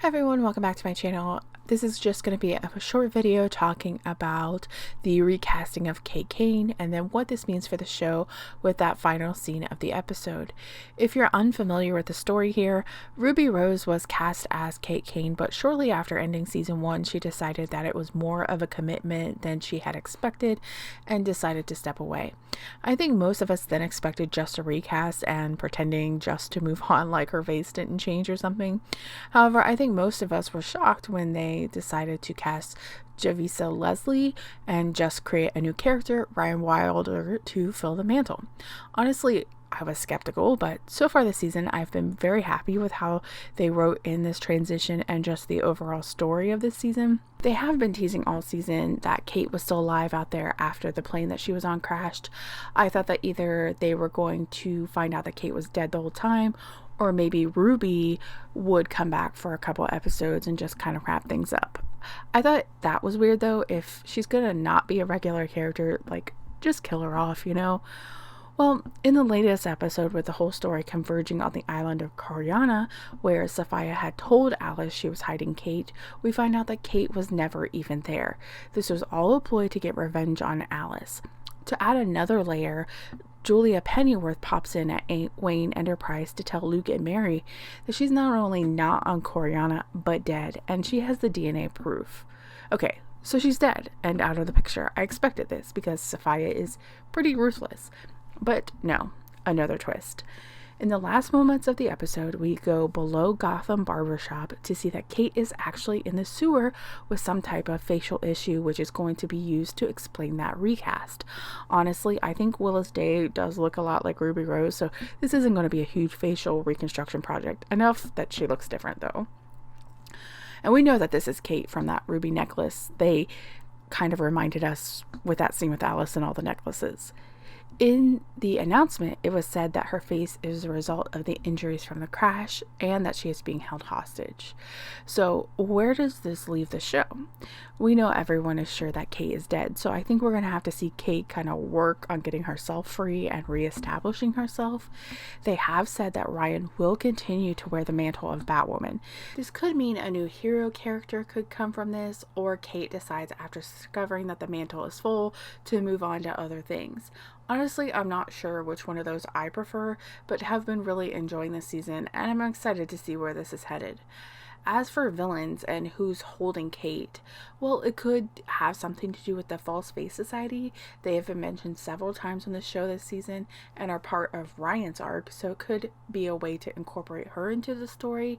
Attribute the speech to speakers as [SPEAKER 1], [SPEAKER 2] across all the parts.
[SPEAKER 1] Hi everyone, welcome back to my channel. This is just going to be a short video talking about the recasting of Kane and then what this means for the show with that final scene of the episode. If you're unfamiliar with the story here, Ruby Rose was cast as Kane, but shortly after ending season 1, she decided that it was more of a commitment than she had expected and decided to step away. I think most of us then expected just a recast and pretending just to move on like her face didn't change or something. However, I think most of us were shocked when they decided to cast Javisa Leslie and just create a new character, Ryan Wilder, to fill the mantle. Honestly, I was skeptical, but so far this season, I've been very happy with how they wrote in this transition and just the overall story of this season. They have been teasing all season that Kate was still alive out there after the plane that she was on crashed. I thought that either they were going to find out that Kate was dead the whole time, or maybe Ruby would come back for a couple episodes and just kind of wrap things up. I thought that was weird though. If she's gonna not be a regular character, like, just kill her off, you know? Well, in the latest episode, with the whole story converging on the island of Koryana, where Sophia had told Alice she was hiding Kate, we find out that Kate was never even there. This was all a ploy to get revenge on Alice. To add another layer, Julia Pennyworth pops in at Wayne Enterprise to tell Luke and Mary that she's not only not on Koryana, but dead, and she has the DNA proof. Okay, so she's dead and out of the picture. I expected this because Sophia is pretty ruthless. But no, another twist. In the last moments of the episode, we go below Gotham Barbershop to see that Kate is actually in the sewer with some type of facial issue, which is going to be used to explain that recast. Honestly, I think Willis Day does look a lot like Ruby Rose, so this isn't going to be a huge facial reconstruction project. Enough that she looks different, though. And we know that this is Kate from that ruby necklace. They kind of reminded us with that scene with Alice and all the necklaces. In the announcement, it was said that her face is a result of the injuries from the crash and that she is being held hostage. So where does this leave the show? We know everyone is sure that Kate is dead, so I think we're going to have to see Kate kind of work on getting herself free and reestablishing herself. They have said that Ryan will continue to wear the mantle of Batwoman. This could mean a new hero character could come from this, or Kate decides after discovering that the mantle is full to move on to other things. Honestly, I'm not sure which one of those I prefer, but have been really enjoying this season, and I'm excited to see where this is headed. As for villains and who's holding Kate, well, it could have something to do with the False Face Society. They have been mentioned several times on the show this season and are part of Ryan's arc, so it could be a way to incorporate her into the story.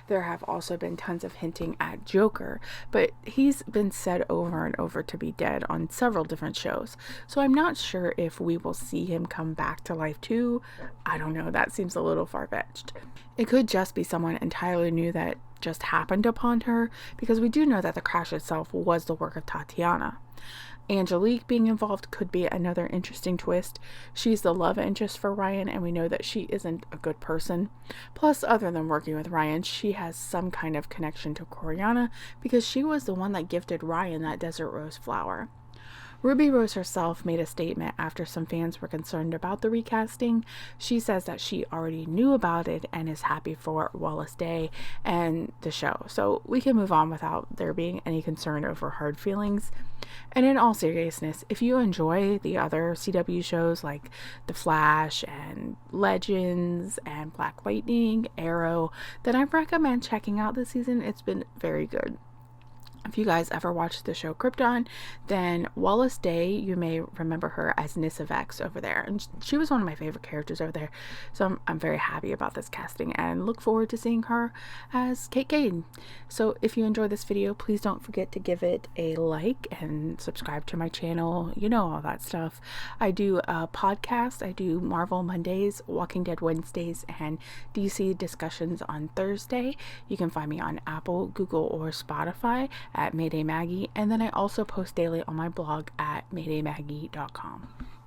[SPEAKER 1] There have also been tons of hinting at Joker, but he's been said over and over to be dead on several different shows, so I'm not sure if we will see him come back to life too. I don't know, that seems a little far-fetched. It could just be someone entirely new that just happened upon her, because we do know that the crash itself was the work of Tatiana. Angelique being involved could be another interesting twist. She's the love interest for Ryan, and we know that she isn't a good person. Plus, other than working with Ryan, she has some kind of connection to Koryana because she was the one that gifted Ryan that desert rose flower. Ruby Rose herself made a statement after some fans were concerned about the recasting. She says that she already knew about it and is happy for Willis Day and the show. So we can move on without there being any concern over hard feelings. And in all seriousness, if you enjoy the other CW shows like The Flash and Legends and Black Lightning, Arrow, then I recommend checking out this season. It's been very good. If you guys ever watched the show Krypton, then Wallace Day, you may remember her as Nyssa Vex over there, and she was one of my favorite characters over there, so I'm very happy about this casting and look forward to seeing her as Kane. So if you enjoyed this video, please don't forget to give it a like and subscribe to my channel, you know, all that stuff. I do a podcast. I do Marvel Mondays, Walking Dead Wednesdays, and DC discussions on Thursday. You can find me on Apple, Google, or Spotify at Mayday Maggie, and then I also post daily on my blog at maydaymaggie.com.